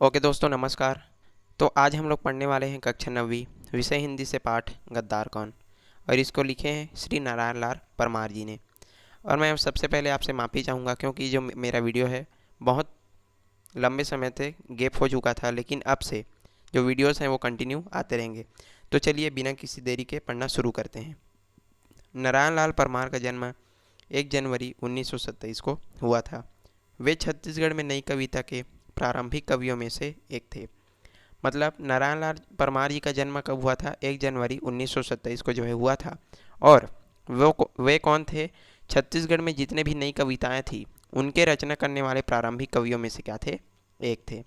Okay दोस्तों, नमस्कार। तो आज हम लोग पढ़ने वाले हैं कक्षा 9वीं विषय हिंदी से पाठ गद्दार कौन। और इसको लिखे हैं श्री नारायण लाल परमार जी ने। और मैं सबसे पहले आपसे माफ़ी चाहूँगा क्योंकि जो मेरा वीडियो है बहुत लंबे समय से गैप हो चुका था, लेकिन अब से जो वीडियोस हैं वो कंटिन्यू आते रहेंगे। तो चलिए बिना किसी देरी के पढ़ना शुरू करते हैं। नारायण लाल परमार का जन्म 1 जनवरी 1927 को हुआ था। वे छत्तीसगढ़ में नई कविता के प्रारंभिक कवियों में से एक थे। मतलब नारायण लाल परमार जी का जन्म कब हुआ था? 1 जनवरी 1927 को जो है हुआ था। और वे कौन थे? छत्तीसगढ़ में जितने भी नई कविताएं थी उनके रचना करने वाले प्रारंभिक कवियों में से क्या थे? एक थे।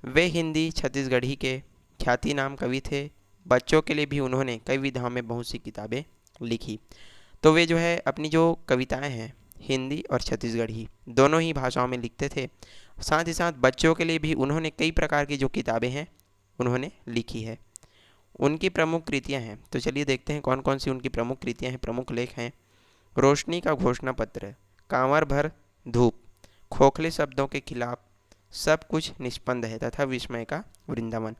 वे हिंदी छत्तीसगढ़ी के ख्याति नाम कवि थे। बच्चों के लिए भी उन्होंने कई विधाओं में बहुत सी किताबें लिखी। तो वे जो है अपनी जो कविताएं हैं हिंदी और छत्तीसगढ़ी दोनों ही भाषाओं में लिखते थे। साथ ही साथ बच्चों के लिए भी उन्होंने कई प्रकार की जो किताबें हैं उन्होंने लिखी है। उनकी प्रमुख कृतियां हैं, तो चलिए देखते हैं कौन कौन सी उनकी प्रमुख कृतियां हैं, प्रमुख लेख हैं। रोशनी का घोषणा पत्र, कांवर भर धूप, खोखले शब्दों के खिलाफ, सब कुछ निष्पन्द है तथा विस्मय का वृंदावन।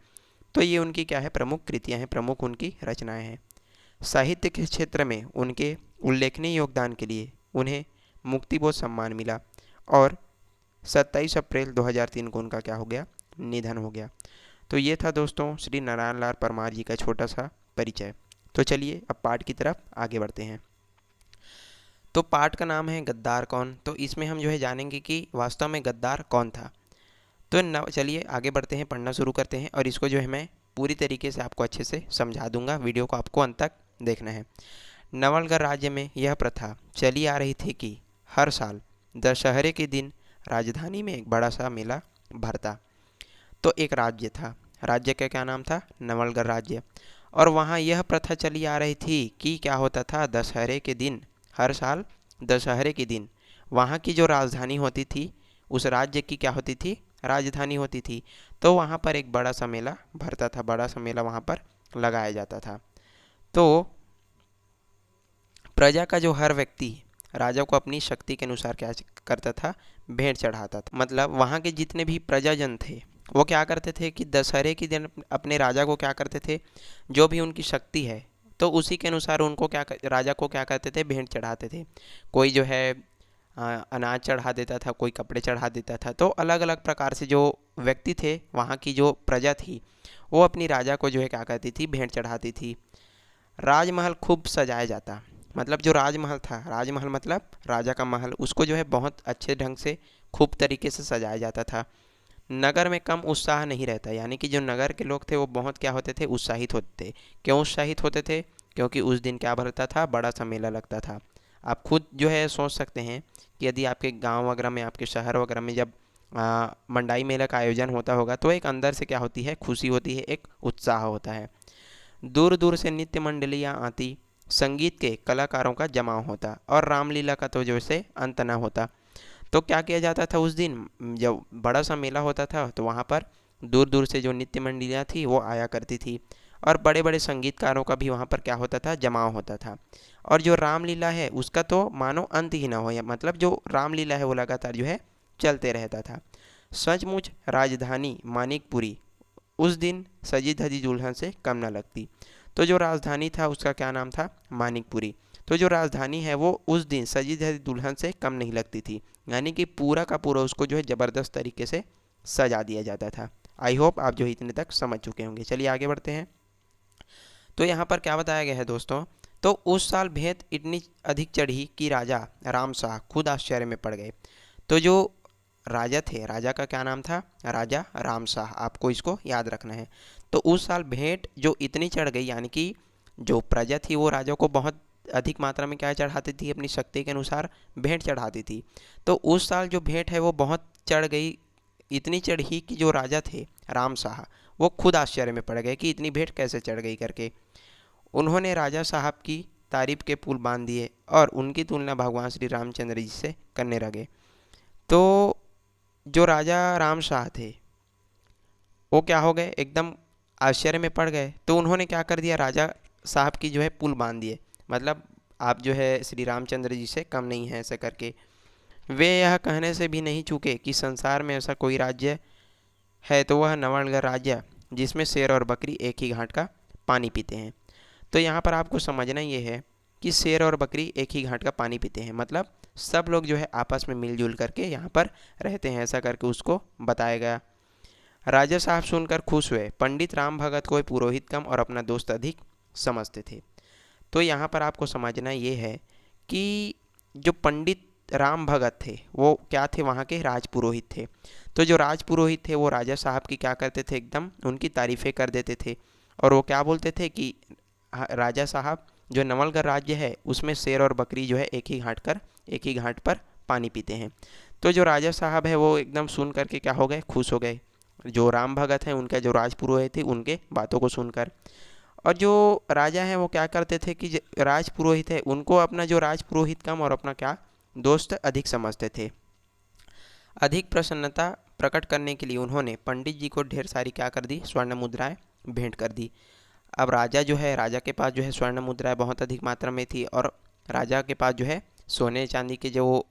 तो ये उनकी क्या है? प्रमुख कृतियां हैं, प्रमुख उनकी रचनाएं हैं। साहित्य के क्षेत्र में उनके उल्लेखनीय योगदान के लिए उन्हें मुक्तिबोध सम्मान मिला। और 27 अप्रैल 2003 को उनका क्या हो गया? निधन हो गया। तो ये था दोस्तों श्री नारायण लाल परमार जी का छोटा सा परिचय। तो चलिए अब पाठ की तरफ आगे बढ़ते हैं। तो पाठ का नाम है गद्दार कौन। तो इसमें हम जो है जानेंगे कि वास्तव में गद्दार कौन था। तो चलिए आगे बढ़ते हैं, पढ़ना शुरू करते हैं। और इसको जो है मैं पूरी तरीके से आपको अच्छे से समझा दूंगा। वीडियो को आपको अंत तक देखना है। नवलगढ़ राज्य में यह प्रथा चली आ रही थी कि हर साल दशहरे के दिन राजधानी में एक बड़ा सा मेला भरता। तो एक राज्य था, राज्य का क्या नाम था? नवलगढ़ राज्य। और वहाँ यह प्रथा चली आ रही थी कि क्या होता था? दशहरे के दिन, हर साल दशहरे के दिन वहाँ की जो राजधानी होती थी, उस राज्य की क्या होती थी? राजधानी होती थी। तो वहाँ पर एक बड़ा सा मेला भरता था, बड़ा सा मेला वहाँ पर लगाया जाता था। तो प्रजा का जो हर व्यक्ति राजा को अपनी शक्ति के अनुसार क्या करता था? भेंट चढ़ाता था। मतलब वहाँ के जितने भी प्रजाजन थे वो क्या करते थे कि दशहरे के दिन अपने राजा को क्या करते थे? जो भी उनकी शक्ति है तो उसी के अनुसार उनको राजा को क्या करते थे? भेंट चढ़ाते थे। कोई जो है अनाज चढ़ा देता था, कोई कपड़े चढ़ा देता था। तो अलग अलग प्रकार से जो व्यक्ति थे, वहाँ की जो प्रजा थी, वो अपनी राजा को जो है क्या करती थी? भेंट चढ़ाती थी। राजमहल खूब सजाया जाता। मतलब जो राजमहल था, राजमहल मतलब राजा का महल, उसको जो है बहुत अच्छे ढंग से खूब तरीके से सजाया जाता था। नगर में कम उत्साह नहीं रहता, यानी कि जो नगर के लोग थे वो बहुत क्या होते थे? उत्साहित होते थे। क्यों उत्साहित होते थे? क्योंकि उस दिन क्या भरता था? बड़ा सा मेला लगता था। आप खुद जो है सोच सकते हैं कि यदि आपके गांव वगैरह में, आपके शहर वगैरह में जब मंडाई मेला का आयोजन होता होगा तो एक अंदर से क्या होती है? खुशी होती है, एक उत्साह होता है। दूर दूर से नृत्य मंडलियाँ आती, संगीत के कलाकारों का जमाव होता और रामलीला का तो जैसे अंत न होता। तो क्या किया जाता था उस दिन? जब बड़ा सा मेला होता था तो वहाँ पर दूर दूर से जो नृत्य मंडलियाँ थी वो आया करती थी। और बड़े बड़े संगीतकारों का भी वहाँ पर क्या होता था? जमाव होता था। और जो रामलीला है उसका तो मानो अंत ही ना हो, या मतलब जो रामलीला है वो लगातार जो है चलते रहता था। सचमुच राजधानी मानिकपुरी उस दिन सजी धजी दुल्हन से कम न लगती। तो जो राजधानी था उसका क्या नाम था? मानिकपुरी। तो जो राजधानी है वो उस दिन सजी धजी दुल्हन से कम नहीं लगती थी। यानी कि पूरा का पूरा उसको जो है ज़बरदस्त तरीके से सजा दिया जाता था। आई होप आप जो है इतने तक समझ चुके होंगे। चलिए आगे बढ़ते हैं। तो यहाँ पर क्या बताया गया है दोस्तों? तो उस साल भेंत इतनी अधिक चढ़ी कि राजा राम शाह खुद आश्चर्य में पड़ गए। तो जो राजा थे, राजा का क्या नाम था? राजा राम शाह, आपको इसको याद रखना है। तो उस साल भेंट जो इतनी चढ़ गई, यानी कि जो प्रजा थी वो राजा को बहुत अधिक मात्रा में क्या चढ़ाती थी? अपनी शक्ति के अनुसार भेंट चढ़ाती थी। तो उस साल जो भेंट है वो बहुत चढ़ गई, इतनी चढ़ी कि जो राजा थे राम शाह वो खुद आश्चर्य में पड़ गए कि इतनी भेंट कैसे चढ़ गई करके। उन्होंने राजा साहब की तारीफ के पुल बांध दिए और उनकी तुलना भगवान श्री रामचंद्र जी से करने लगे। तो जो राजा राम शाह थे वो क्या हो गए? एकदम आश्चर्य में पड़ गए। तो उन्होंने क्या कर दिया? राजा साहब की जो है पुल बांध दिए। मतलब आप जो है श्री रामचंद्र जी से कम नहीं हैं, ऐसे करके। वे यह कहने से भी नहीं चूके कि संसार में ऐसा कोई राज्य है तो वह नवलगढ़ राज्य जिसमें शेर और बकरी एक ही घाट का पानी पीते हैं। तो यहाँ पर आपको समझना ये है कि शेर और बकरी एक ही घाट का पानी पीते हैं, मतलब सब लोग जो है आपस में मिलजुल करके यहाँ पर रहते हैं, ऐसा करके उसको बताया गया। राजा साहब सुनकर खुश हुए। पंडित राम भगत को पुरोहित कम और अपना दोस्त अधिक समझते थे। तो यहाँ पर आपको समझना ये है कि जो पंडित राम भगत थे वो क्या थे, वहाँ के राजपुरोहित थे। तो जो राजपुरोहित थे वो राजा साहब की क्या करते थे, एकदम उनकी तारीफ़ें कर देते थे। और वो क्या बोलते थे कि राजा साहब जो नवलगढ़ राज्य है उसमें शेर और बकरी जो है एक ही घाट पर पानी पीते हैं। तो जो राजा साहब है वो एकदम सुन करके क्या हो गए, खुश हो गए। जो राम भगत हैं उनका जो राजपुरोहित थे उनके बातों को सुनकर। और जो राजा हैं वो क्या करते थे कि राजपुरोहित है उनको अपना जो राजपुरोहित कम और अपना क्या दोस्त अधिक समझते थे। अधिक प्रसन्नता प्रकट करने के लिए उन्होंने पंडित जी को ढेर सारी क्या कर दी, स्वर्ण मुद्राएं भेंट कर दी। अब राजा जो है, राजा के पास जो है स्वर्ण मुद्राएं बहुत अधिक मात्रा में थी और राजा के पास जो है सोने चांदी के जो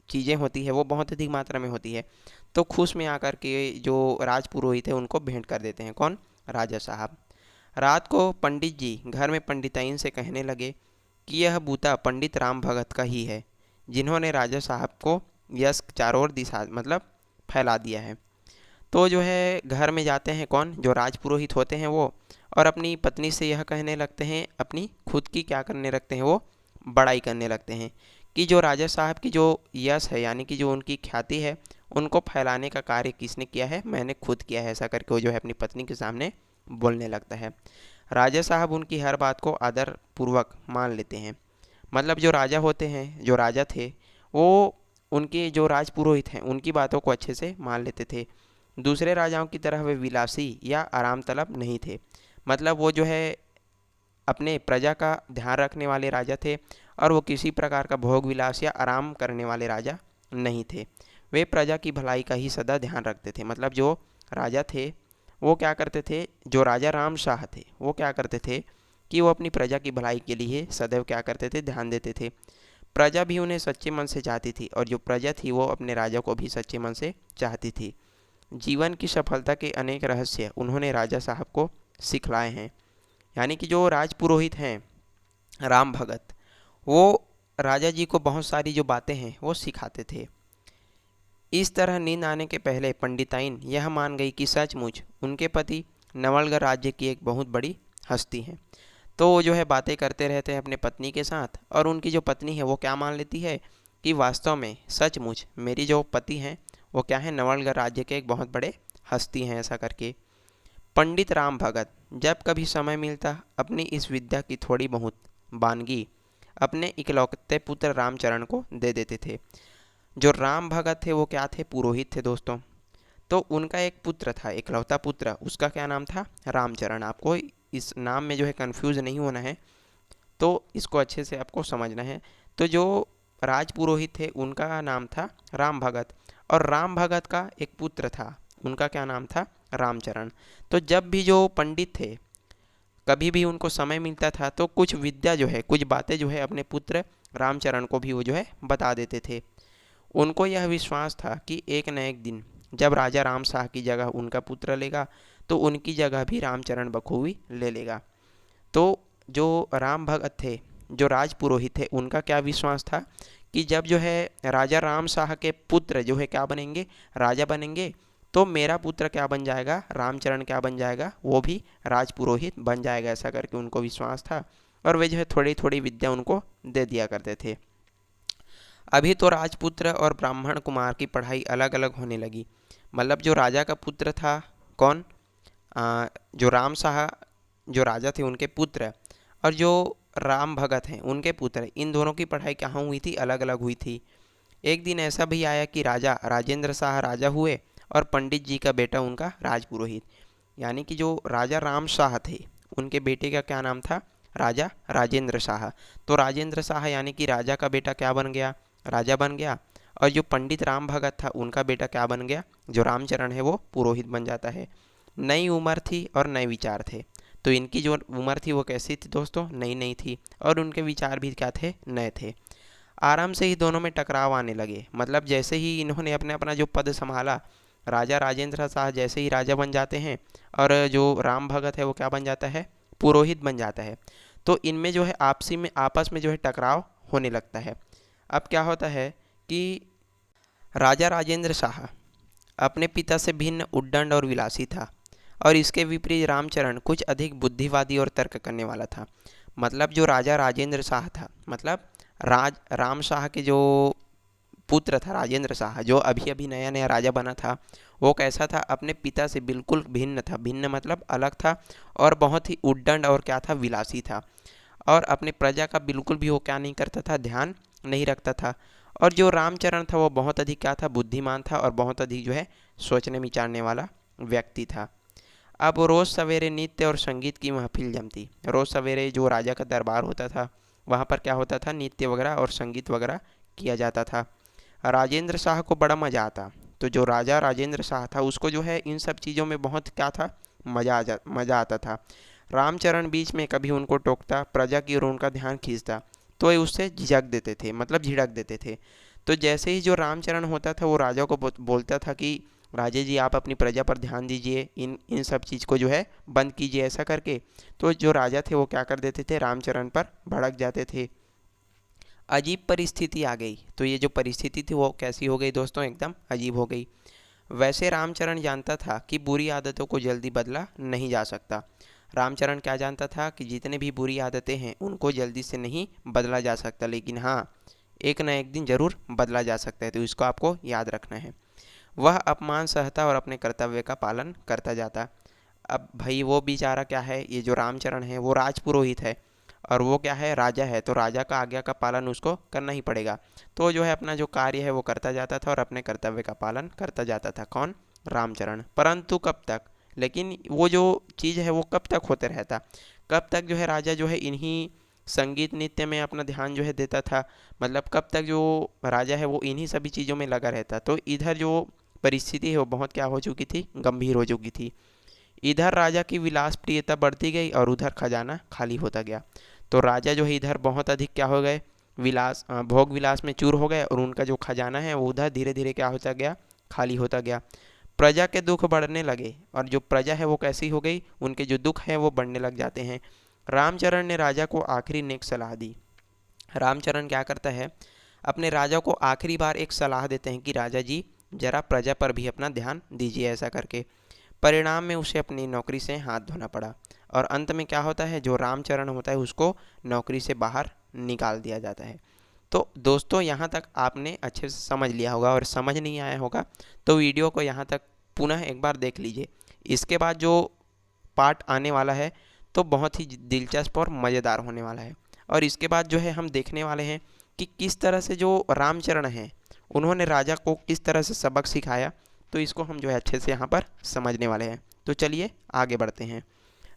चीज़ें होती है वो बहुत अधिक मात्रा में होती है। तो खुश में आकर के जो राजपुरोहित है उनको भेंट कर देते हैं, कौन, राजा साहब। रात को पंडित जी घर में पंडिताइन से कहने लगे कि यह बूता पंडित राम भगत का ही है, जिन्होंने राजा साहब को यश चारों ओर दिशा मतलब फैला दिया है। तो जो है घर में जाते हैं कौन, जो राजपुरोहित होते हैं वो, और अपनी पत्नी से यह कहने लगते हैं, अपनी खुद की क्या करने लगते हैं, वो बड़ाई करने लगते हैं कि जो राजा साहब की जो यश है यानी कि जो उनकी ख्याति है उनको फैलाने का कार्य किसने किया है, मैंने खुद किया है, ऐसा करके वो जो है अपनी पत्नी के सामने बोलने लगता है। राजा साहब उनकी हर बात को आदर पूर्वक मान लेते हैं। मतलब जो राजा होते हैं, जो राजा थे वो उनके जो राजपुरोहित हैं उनकी बातों को अच्छे से मान लेते थे। दूसरे राजाओं की तरह वे विलासी या आराम तलब नहीं थे। मतलब वो जो है अपने प्रजा का ध्यान रखने वाले राजा थे और वो किसी प्रकार का भोग विलास या आराम करने वाले राजा नहीं थे। वे प्रजा की भलाई का ही सदा ध्यान रखते थे। मतलब जो राजा थे वो क्या करते थे, जो राजा राम शाह थे वो क्या करते थे कि वो अपनी प्रजा की भलाई के लिए सदैव क्या करते थे, ध्यान देते थे। प्रजा भी उन्हें सच्चे मन से चाहती थी और जो प्रजा थी वो अपने राजा को भी सच्चे मन से चाहती थी। जीवन की सफलता के अनेक रहस्य उन्होंने राजा साहब को सिखलाए हैं। यानी कि जो राजपुरोहित हैं राम भगत, वो राजा जी को बहुत सारी जो बातें हैं वो सिखाते थे। इस तरह नींद आने के पहले पंडिताइन यह मान गई कि सचमुच उनके पति नवलगढ़ राज्य की एक बहुत बड़ी हस्ती हैं। तो वो जो है बातें करते रहते हैं अपने पत्नी के साथ और उनकी जो पत्नी है वो क्या मान लेती है कि वास्तव में सचमुच मेरी जो पति हैं वो क्या है, नवलगढ़ राज्य के एक बहुत बड़े हस्ती हैं, ऐसा करके। पंडित राम भगत जब कभी समय मिलता अपनी इस विद्या की थोड़ी बहुत वानगी अपने इकलौते पुत्र रामचरण को दे देते थे। जो राम भगत थे वो क्या थे, पुरोहित थे दोस्तों। तो उनका एक पुत्र था, इकलौता पुत्र, उसका क्या नाम था, रामचरण। आपको इस नाम में जो है कंफ्यूज नहीं होना है, तो इसको अच्छे से आपको समझना है। तो जो राजपुरोहित थे उनका नाम था राम भगत और राम भगत का एक पुत्र था, उनका क्या नाम था, रामचरण। तो जब भी जो पंडित थे कभी भी उनको समय मिलता था तो कुछ विद्या जो है, कुछ बातें जो है अपने पुत्र रामचरण को भी वो जो है बता देते थे। उनको यह विश्वास था कि एक न एक दिन जब राजा राम शाह की जगह उनका पुत्र लेगा तो उनकी जगह भी रामचरण बखूबी ले लेगा। तो जो राम भगत थे, जो राजपुरोहित थे, उनका क्या विश्वास था कि जब जो है राजा राम शाह के पुत्र जो है क्या बनेंगे, राजा बनेंगे, तो मेरा पुत्र क्या बन जाएगा, रामचरण क्या बन जाएगा, वो भी राजपुरोहित बन जाएगा, ऐसा करके उनको विश्वास था। और वे जो है थोड़ी थोड़ी विद्या उनको दे दिया करते थे। अभी तो राजपुत्र और ब्राह्मण कुमार की पढ़ाई अलग अलग होने लगी। मतलब जो राजा का पुत्र था, कौन, जो राम शाह जो राजा थे उनके पुत्र, और जो राम भगत हैं उनके पुत्र, इन दोनों की पढ़ाई कहाँ हुई थी, अलग अलग हुई थी। एक दिन ऐसा भी आया कि राजा राजेंद्र शाह राजा हुए और पंडित जी का बेटा उनका राजपुरोहित। यानी कि जो राजा राम शाह थे उनके बेटे का क्या नाम था, राजा राजेंद्र शाह। तो राजेंद्र शाह यानी कि राजा का बेटा क्या बन गया, राजा बन गया। और जो पंडित राम भगत था उनका बेटा क्या बन गया, जो रामचरण है वो पुरोहित बन जाता है। नई उम्र थी और नए विचार थे। तो इनकी जो उम्र थी वो कैसी थी दोस्तों, नई नई थी, और उनके विचार भी क्या थे, नए थे। आराम से ही दोनों में टकराव आने लगे। मतलब जैसे ही इन्होंने अपने अपना जो पद संभाला, राजा राजेंद्र शाह जैसे ही राजा बन जाते हैं और जो राम भगत है वो क्या बन जाता है, पुरोहित बन जाता है। तो इनमें जो है आपस में जो है टकराव होने लगता है। अब क्या होता है कि राजा राजेंद्र शाह अपने पिता से भिन्न उद्दंड और विलासी था, और इसके विपरीत रामचरण कुछ अधिक बुद्धिवादी और तर्क करने वाला था। मतलब जो राजा राजेंद्र शाह था, मतलब राज राम शाह के जो पुत्र था राजेंद्र शाह, जो अभी अभी नया नया राजा बना था, वो कैसा था, अपने पिता से बिल्कुल भिन्न था। भिन्न मतलब अलग था, और बहुत ही उद्दंड और क्या था, विलासी था। और अपने प्रजा का बिल्कुल भी वो क्या नहीं करता था, ध्यान नहीं रखता था। और जो रामचरण था वो बहुत अधिक क्या था, बुद्धिमान था, और बहुत अधिक जो है सोचने विचारने वाला व्यक्ति था। अब रोज़ सवेरे नृत्य और संगीत की महफिल जमती। रोज़ सवेरे जो राजा का दरबार होता था, वहाँ पर क्या होता था, नृत्य वगैरह और संगीत वगैरह किया जाता था। राजेंद्र शाह को बड़ा मज़ा आता। तो जो राजा राजेंद्र शाह था उसको जो है इन सब चीज़ों में बहुत क्या था, मज़ा आता था। रामचरण बीच में कभी उनको टोकता, प्रजा की ओर उनका ध्यान खींचता, तो ये उससे झिझक देते थे, मतलब झिड़क देते थे। तो जैसे ही जो रामचरण होता था वो राजा को बोलता था कि राजे जी आप अपनी प्रजा पर ध्यान दीजिए, इन इन सब चीज़ को जो है बंद कीजिए, ऐसा करके। तो जो राजा थे वो क्या कर देते थे, रामचरण पर भड़क जाते थे। अजीब परिस्थिति आ गई। तो ये जो परिस्थिति थी वो कैसी हो गई दोस्तों, एकदम अजीब हो गई। वैसे रामचरण जानता था कि बुरी आदतों को जल्दी बदला नहीं जा सकता। रामचरण क्या जानता था कि जितने भी बुरी आदतें हैं उनको जल्दी से नहीं बदला जा सकता, लेकिन हाँ, एक ना एक दिन ज़रूर बदला जा सकता है। तो इसको आपको याद रखना है। वह अपमान सहता और अपने कर्तव्य का पालन करता जाता। अब भाई वो बेचारा क्या है, ये जो रामचरण है वो राजपुरोहित है, और वो क्या है, राजा है, तो राजा का आज्ञा का पालन उसको करना ही पड़ेगा। तो जो है अपना जो कार्य है वो करता जाता था और अपने कर्तव्य का पालन करता जाता था। कौन, रामचरण। परंतु कब तक, लेकिन वो जो चीज़ है वो कब तक होते रहता, कब तक जो है राजा जो है इन्हीं संगीत नृत्य में अपना ध्यान जो है देता था। मतलब कब तक जो राजा है वो इन्हीं सभी चीज़ों में लगा रहता। तो इधर जो परिस्थिति है वो बहुत क्या हो चुकी थी, गंभीर हो चुकी थी। इधर राजा की विलास प्रियता बढ़ती गई और उधर खजाना खाली होता गया। तो राजा जो है इधर बहुत अधिक क्या हो गए, भोग विलास में चूर हो गए, और उनका जो खजाना है वो उधर धीरे धीरे क्या होता गया, खाली होता गया। प्रजा के दुख बढ़ने लगे, और जो प्रजा है वो कैसी हो गई, उनके जो दुख हैं वो बढ़ने लग जाते हैं। रामचरण ने राजा को आखिरी नेक सलाह दी। रामचरण क्या करता है, अपने राजा को आखिरी बार एक सलाह देते हैं कि राजा जी जरा प्रजा पर भी अपना ध्यान दीजिए, ऐसा करके। परिणाम में उसे अपनी नौकरी से हाथ धोना पड़ा, और अंत में क्या होता है, जो रामचरण होता है उसको नौकरी से बाहर निकाल दिया जाता है। तो दोस्तों यहाँ तक आपने अच्छे से समझ लिया होगा, और समझ नहीं आया होगा तो वीडियो को यहाँ तक पुनः एक बार देख लीजिए। इसके बाद जो पार्ट आने वाला है तो बहुत ही दिलचस्प और मज़ेदार होने वाला है। और इसके बाद जो है हम देखने वाले हैं कि किस तरह से जो रामचरण हैं उन्होंने राजा को किस तरह से सबक सिखाया। तो इसको हम जो है अच्छे से यहाँ पर समझने वाले हैं। तो चलिए आगे बढ़ते हैं।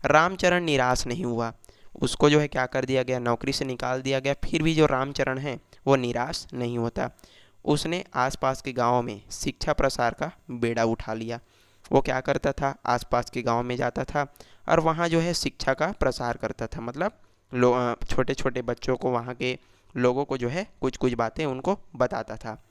रामचरण निराश नहीं हुआ। उसको जो है क्या कर दिया गया, नौकरी से निकाल दिया गया, फिर भी जो रामचरण है वो निराश नहीं होता। उसने आसपास के गाँव में शिक्षा प्रसार का बेड़ा उठा लिया। वो क्या करता था, आसपास के गांव में जाता था और वहाँ जो है शिक्षा का प्रसार करता था। मतलब छोटे छोटे बच्चों को, वहाँ के लोगों को जो है कुछ कुछ बातें उनको बताता था।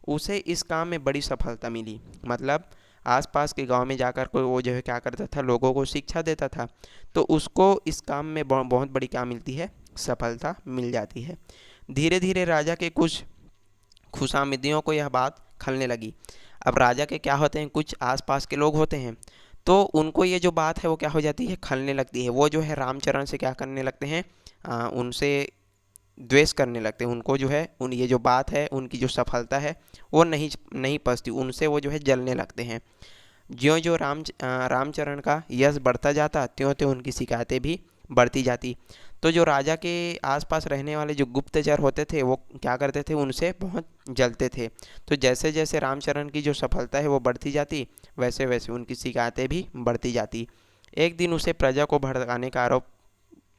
उसे इस काम में बड़ी सफलता मिली। मतलब आसपास के गांव में जाकर कोई वो जो है क्या करता था, लोगों को शिक्षा देता था। तो उसको इस काम में बहुत बड़ी क्या मिलती है, सफलता मिल जाती है। धीरे धीरे राजा के कुछ खुशामदियों को यह बात खलने लगी। अब राजा के क्या होते हैं, कुछ आसपास के लोग होते हैं, तो उनको ये जो बात है वो क्या हो जाती है, खलने लगती है। वो जो है रामचरण से क्या करने लगते हैं, उनसे द्वेष करने लगते हैं। उनको जो है उन ये जो बात है, उनकी जो सफलता है वो नहीं नहीं पचती, उनसे वो जो है जलने लगते हैं। ज्यों ज्यों रामचरण का यश बढ़ता जाता, त्यों त्यों उनकी शिकायतें भी बढ़ती जाती। तो जो राजा के आसपास रहने वाले जो गुप्तचर होते थे वो क्या करते थे, उनसे बहुत जलते थे। तो जैसे जैसे रामचरण की जो सफलता है वो बढ़ती जाती, वैसे वैसे उनकी शिकायतें भी बढ़ती जाती। एक दिन उसे प्रजा को भड़काने का आरोप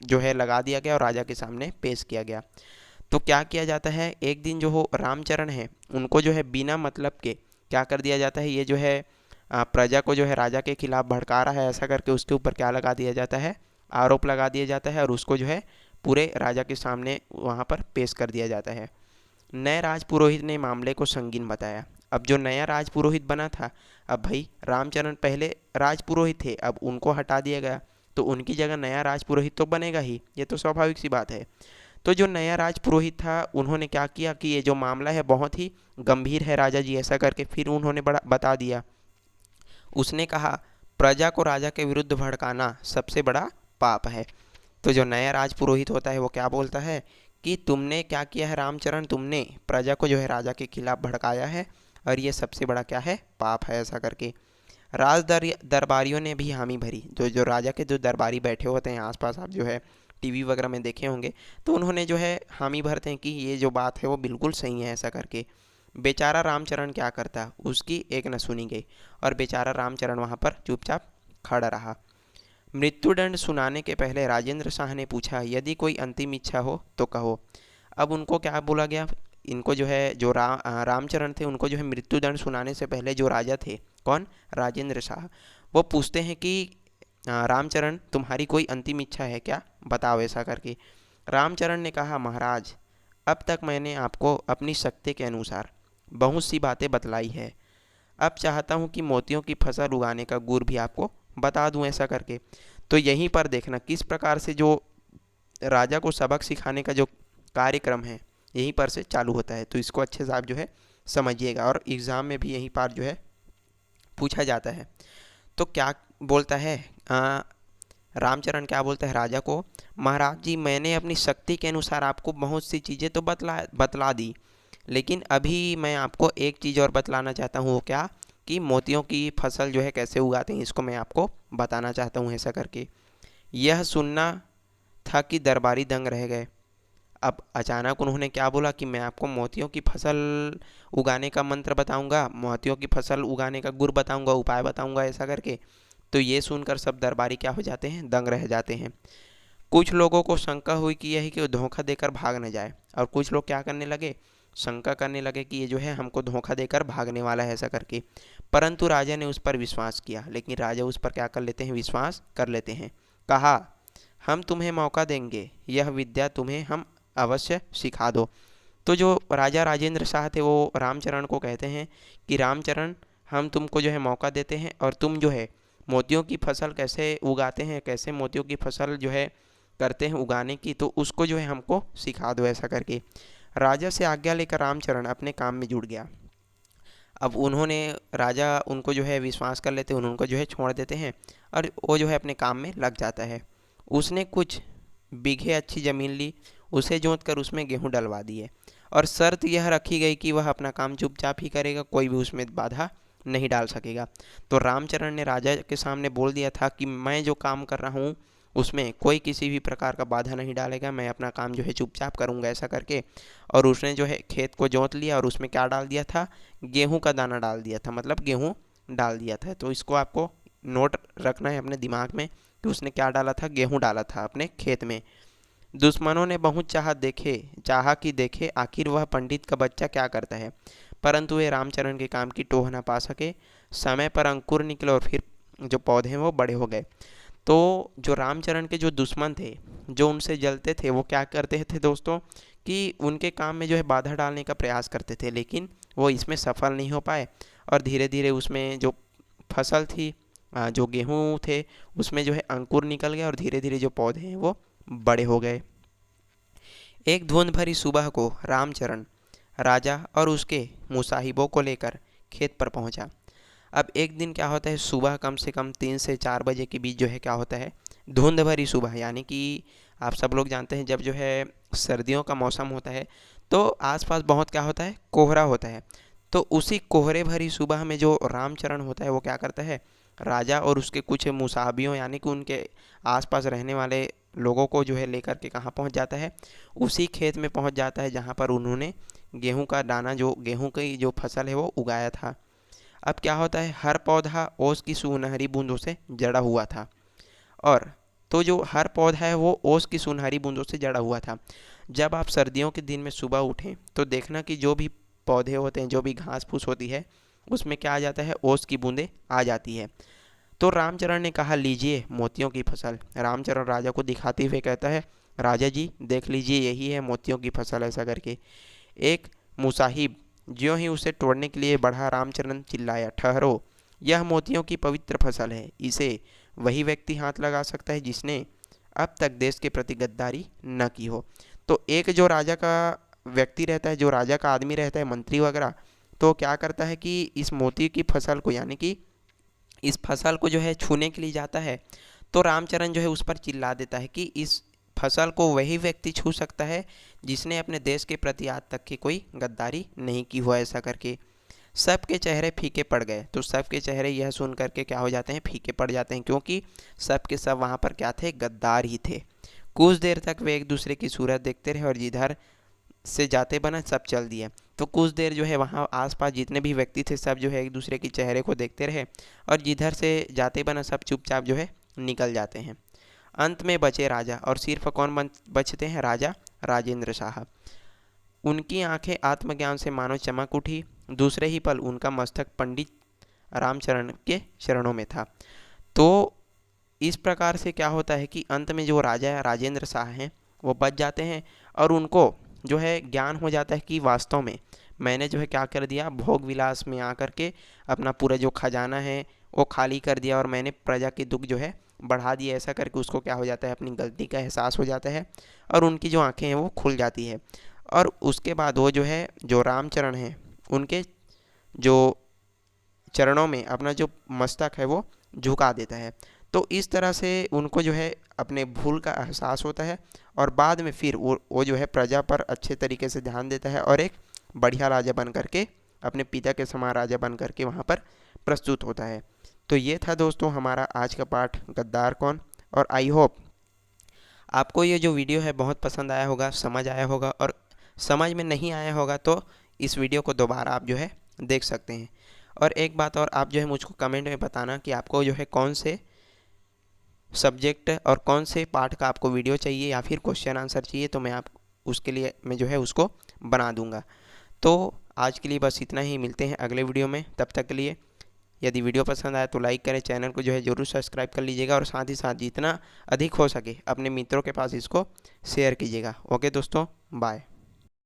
जो है लगा दिया गया और राजा के सामने पेश किया गया। तो क्या किया जाता है, एक दिन जो हो रामचरण है उनको जो है बिना मतलब के क्या कर दिया जाता है, ये जो है प्रजा को जो है राजा के खिलाफ भड़का रहा है, ऐसा करके उसके ऊपर क्या लगा दिया जाता है, आरोप लगा दिया जाता है, और उसको जो है पूरे राजा के सामने वहाँ पर पेश कर दिया जाता है। नए राजपुरोहित ने मामले को संगीन बताया। अब जो नया राजपुरोहित बना था, अब भाई रामचरण पहले राजपुरोहित थे, अब उनको हटा दिया गया, तो उनकी जगह नया राजपुरोहित तो बनेगा ही, ये तो स्वाभाविक सी बात है। तो जो नया राजपुरोहित था उन्होंने क्या किया कि ये जो मामला है बहुत ही गंभीर है राजा जी, ऐसा करके फिर उन्होंने बड़ा बता दिया। उसने कहा, प्रजा को राजा के विरुद्ध भड़काना सबसे बड़ा पाप है। तो जो नया राजपुरोहित होता है वो क्या बोलता है कि तुमने क्या किया है रामचरण, तुमने प्रजा को जो है राजा के खिलाफ भड़काया है, और ये सबसे बड़ा क्या है, पाप है, ऐसा करके। दरबारियों ने भी हामी भरी, जो जो राजा के जो दरबारी बैठे होते हैं आसपास, आप जो है टीवी वगैरह में देखे होंगे, तो उन्होंने जो है हामी भरते हैं कि ये जो बात है वो बिल्कुल सही है, ऐसा करके। बेचारा रामचरण क्या करता, उसकी एक न सुनी गई, और बेचारा रामचरण वहाँ पर चुपचाप खड़ा रहा। मृत्युदंड सुनाने के पहले राजेंद्र शाह ने पूछा, यदि कोई अंतिम इच्छा हो तो कहो। अब उनको क्या बोला गया, इनको जो है जो रामचरण थे उनको जो है मृत्युदंड सुनाने से पहले जो राजा थे, कौन, राजेंद्र शाह, वो पूछते हैं कि रामचरण तुम्हारी कोई अंतिम इच्छा है क्या, बताओ, ऐसा करके। रामचरण ने कहा, महाराज अब तक मैंने आपको अपनी शक्ति के अनुसार बहुत सी बातें बतलाई है, अब चाहता हूँ कि मोतियों की फसल उगाने का गुर भी आपको बता दूँ, ऐसा करके। तो यहीं पर देखना किस प्रकार से जो राजा को सबक सिखाने का जो कार्यक्रम है यहीं पर से चालू होता है, तो इसको अच्छे से आप जो है समझिएगा, और एग्ज़ाम में भी यहीं पर जो है पूछा जाता है। तो क्या बोलता है रामचरण, क्या बोलता है राजा को, महाराज जी मैंने अपनी शक्ति के अनुसार आपको बहुत सी चीज़ें तो बतला बतला दी, लेकिन अभी मैं आपको एक चीज़ और बतलाना चाहता हूँ, वो क्या, कि मोतियों की फसल जो है कैसे उगाते हैं, इसको मैं आपको बताना चाहता हूँ, ऐसा करके। यह सुनना था कि दरबारी दंग रह गए। अब अचानक उन्होंने क्या बोला कि मैं आपको मोतियों की फसल उगाने का मंत्र बताऊंगा, मोतियों की फसल उगाने का गुर बताऊंगा, उपाय बताऊंगा, ऐसा करके। तो ये सुनकर सब दरबारी क्या हो जाते हैं, दंग रह जाते हैं। कुछ लोगों को शंका हुई कि यही कि वो धोखा देकर भाग न जाए, और कुछ लोग क्या करने लगे, शंका करने लगे कि ये जो है हमको धोखा देकर भागने वाला है, ऐसा करके। परंतु राजा ने उस पर विश्वास किया, लेकिन राजा उस पर क्या कर लेते हैं, विश्वास कर लेते हैं। कहा, हम तुम्हें मौका देंगे, यह विद्या तुम्हें हम अवश्य सिखा दो। तो जो राजा राजेंद्र शाह थे वो रामचरण को कहते हैं कि रामचरण, हम तुमको जो है मौका देते हैं, और तुम जो है मोतियों की फसल कैसे उगाते हैं, कैसे मोतियों की फसल जो है करते हैं उगाने की, तो उसको जो है हमको सिखा दो, ऐसा करके। राजा से आज्ञा लेकर रामचरण अपने काम में जुट गया। अब उन्होंने, राजा उनको जो है विश्वास कर लेते हैं, उनको जो है छोड़ देते हैं, और वो जो है अपने काम में लग जाता है। उसने कुछ बीघे अच्छी ज़मीन ली, उसे जोत कर उसमें गेहूँ डलवा दिए, और शर्त यह रखी गई कि वह अपना काम चुपचाप ही करेगा, कोई भी उसमें बाधा नहीं डाल सकेगा। तो रामचरण ने राजा के सामने बोल दिया था कि मैं जो काम कर रहा हूँ उसमें कोई किसी भी प्रकार का बाधा नहीं डालेगा, मैं अपना काम जो है चुपचाप करूँगा, ऐसा करके। और उसने जो है खेत को जोत लिया, और उसमें क्या डाल दिया था, गेहूँ का दाना डाल दिया था, मतलब गेहूँ डाल दिया था। तो इसको आपको नोट रखना है अपने दिमाग में कि उसने क्या डाला था, गेहूँ डाला था अपने खेत में। दुश्मनों ने बहुत चाहा कि देखे आखिर वह पंडित का बच्चा क्या करता है, परंतु वे रामचरण के काम की टोह न पा सके। समय पर अंकुर निकले, और फिर जो पौधे हैं वो बड़े हो गए। तो जो रामचरण के जो दुश्मन थे, जो उनसे जलते थे, वो क्या करते थे दोस्तों, कि उनके काम में जो है बाधा डालने का प्रयास करते थे, लेकिन वो इसमें सफल नहीं हो पाए, और धीरे धीरे उसमें जो फसल थी, जो गेहूँ थे, उसमें जो है अंकुर निकल गया, और धीरे धीरे जो पौधे हैं वो बड़े हो गए। एक धुंध भरी सुबह को रामचरण राजा और उसके मुसाहिबों को लेकर खेत पर पहुंचा। अब एक दिन क्या होता है, सुबह कम से कम 3 से 4 बजे के बीच जो है क्या होता है, धुंध भरी सुबह, यानी कि आप सब लोग जानते हैं जब जो है सर्दियों का मौसम होता है तो आसपास बहुत क्या होता है, कोहरा होता है। तो उसी कोहरे भरी सुबह में जो रामचरण होता है वो क्या करता है, राजा और उसके कुछ मुसाहबियों यानी कि उनके आसपास रहने वाले लोगों को जो है लेकर के कहाँ पहुँच जाता है, उसी खेत में पहुँच जाता है जहाँ पर उन्होंने गेहूं का दाना, जो गेहूं की जो फसल है वो उगाया था। अब क्या होता है, हर पौधा ओस की सुनहरी बूंदों से जड़ा हुआ था, और तो जो हर पौधा है वो ओस की सुनहरी बूंदों से जड़ा हुआ था। जब आप सर्दियों के दिन में सुबह उठें तो देखना कि जो भी पौधे होते हैं, जो भी घास फूस होती है, उसमें क्या आ जाता है, ओस की बूंदें आ जाती है। तो रामचरण ने कहा, लीजिए मोतियों की फसल। रामचरण राजा को दिखाते हुए कहता है, राजा जी देख लीजिए, यही है मोतियों की फसल, ऐसा करके। एक मुसाहिब ज्यों ही उसे तोड़ने के लिए बढ़ा रामचरण चिल्लाया, ठहरो, यह मोतियों की पवित्र फसल है, इसे वही व्यक्ति हाथ लगा सकता है जिसने अब तक देश के प्रति गद्दारी न की हो। तो एक जो राजा का व्यक्ति रहता है, जो राजा का आदमी रहता है, मंत्री वगैरह, तो क्या करता है कि इस मोती की फसल को, यानी कि इस फसल को जो है छूने के लिए जाता है, तो रामचरण जो है उस पर चिल्ला देता है कि इस फसल को वही व्यक्ति छू सकता है जिसने अपने देश के प्रति आज तक की कोई गद्दारी नहीं की हुआ, ऐसा करके सबके चेहरे फीके पड़ गए। तो सबके चेहरे यह सुन करके क्या हो जाते हैं, फीके पड़ जाते हैं, क्योंकि सब के सब वहाँ पर क्या थे, गद्दार ही थे। कुछ देर तक वे एक दूसरे की सूरत देखते रहे और जिधर से जाते बना सब चल दिए। तो कुछ देर जो है वहाँ आसपास जितने भी व्यक्ति थे सब जो है एक दूसरे के चेहरे को देखते रहे और जिधर से जाते बना सब चुपचाप जो है निकल जाते हैं। अंत में बचे राजा, और सिर्फ कौन बचते हैं, राजा राजेंद्र शाह। उनकी आंखें आत्मज्ञान से मानो चमक उठी। दूसरे ही पल उनका मस्तक पंडित रामचरण के चरणों में था। तो इस प्रकार से क्या होता है कि अंत में जो राजा राजेंद्र शाह हैं वो बच जाते हैं और उनको जो है ज्ञान हो जाता है कि वास्तव में मैंने जो है क्या कर दिया, भोग विलास में आकर के अपना पूरा जो खजाना है वो खाली कर दिया और मैंने प्रजा के दुख जो है बढ़ा दिया। ऐसा करके उसको क्या हो जाता है, अपनी गलती का एहसास हो जाता है और उनकी जो आंखें हैं वो खुल जाती है। और उसके बाद वो जो है, जो रामचरण हैं, उनके जो चरणों में अपना जो मस्तक है वो झुका देता है। तो इस तरह से उनको जो है अपने भूल का एहसास होता है और बाद में फिर वो जो है प्रजा पर अच्छे तरीके से ध्यान देता है और एक बढ़िया राजा बन करके, अपने पिता के समान राजा बन करके वहाँ पर प्रस्तुत होता है। तो ये था दोस्तों हमारा आज का पाठ, गद्दार कौन। और आई होप आपको ये जो वीडियो है बहुत पसंद आया होगा, समझ आया होगा, और समझ में नहीं आया होगा तो इस वीडियो को दोबारा आप जो है देख सकते हैं। और एक बात और, आप जो है मुझको कमेंट में बताना कि आपको जो है कौन से सब्जेक्ट और कौन से पार्ट का आपको वीडियो चाहिए या फिर क्वेश्चन आंसर चाहिए, तो मैं आप उसके लिए मैं जो है उसको बना दूंगा। तो आज के लिए बस इतना ही, मिलते हैं अगले वीडियो में। तब तक के लिए यदि वीडियो पसंद आए तो लाइक करें, चैनल को जो है ज़रूर सब्सक्राइब कर लीजिएगा और साथ ही साथ जितना अधिक हो सके अपने मित्रों के पास इसको शेयर कीजिएगा। ओके दोस्तों, बाय।